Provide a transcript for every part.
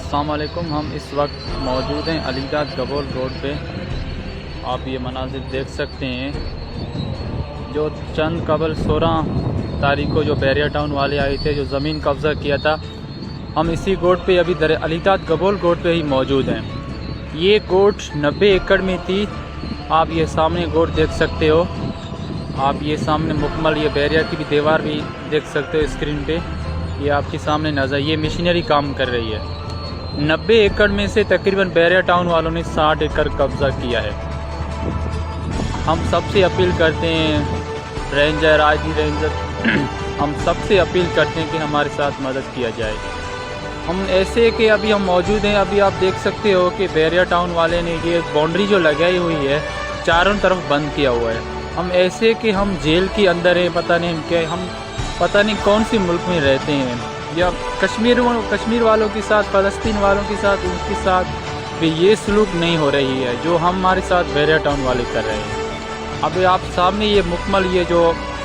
अस्सलाम वालेकुम। हम इस वक्त मौजूद हैं अलीगढ़ गबोल रोड पे। आप ये मनाजिर देख सकते हैं जो चंद कबल 16 तारीख को जो बैरिया टाउन वाले आए थे, जो ज़मीन कब्ज़ा किया था। हम इसी गोट पे अभी अलीगढ़ गबोल गोट पे ही मौजूद हैं। ये गोट 90 एकड़ में थी। आप ये सामने गोट देख सकते हो। आप ये सामने मुकम्मल ये बैरिया की भी दीवार भी देख सकते हो स्क्रीन पे। ये आपके सामने नज़र, ये मशीनरी काम कर रही है। 90 एकड़ में से तकरीबन बैरिया टाउन वालों ने 60 एकड़ कब्ज़ा किया है। हम सबसे अपील करते हैं, रेंजर, आईजी रेंजर हम सबसे अपील करते हैं कि हमारे साथ मदद किया जाए। हम ऐसे कि अभी हम मौजूद हैं, अभी आप देख सकते हो कि बैरिया टाउन वाले ने ये बाउंड्री जो लगाई हुई है चारों तरफ बंद किया हुआ है। हम ऐसे कि हम जेल के अंदर हैं, पता नहीं हम क्या, हम पता नहीं कौन सी मुल्क में रहते हैं, या कश्मीर वालों के साथ, फ़लस्तीन वालों के साथ, उनके साथ भी ये सलूक नहीं हो रही है जो हमारे साथ बैरिया टाउन वाले कर रहे हैं। अभी आप सामने ये मुकम्मल ये जो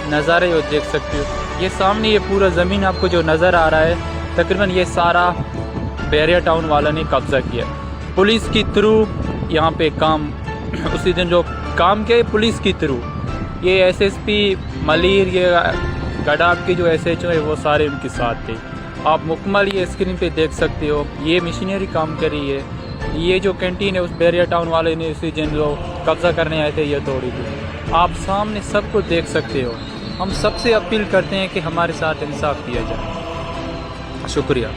नज़ारे वो देख सकते हो। ये सामने ये पूरा ज़मीन आपको जो नज़र आ रहा है, तकरीबन ये सारा बैरिया टाउन वालों ने कब्ज़ा किया। पुलिस की थ्रू यहाँ पे काम उसी दिन जो काम किया पुलिस की थ्रू, ये एसएसपी मलिर, ये गडाब के जो एसएचओ है वो सारे उनके साथ थे। आप मुकम्मल ये स्क्रीन पे देख सकते हो। ये मशीनरी काम कर रही है। ये जो कैंटीन है उस बैरिया टाउन वाले ने उसी दिन जो कब्ज़ा करने आए थे ये तोड़ी थी। आप सामने सब कुछ देख सकते हो। हम सबसे अपील करते हैं कि हमारे साथ इंसाफ किया जाए। शुक्रिया।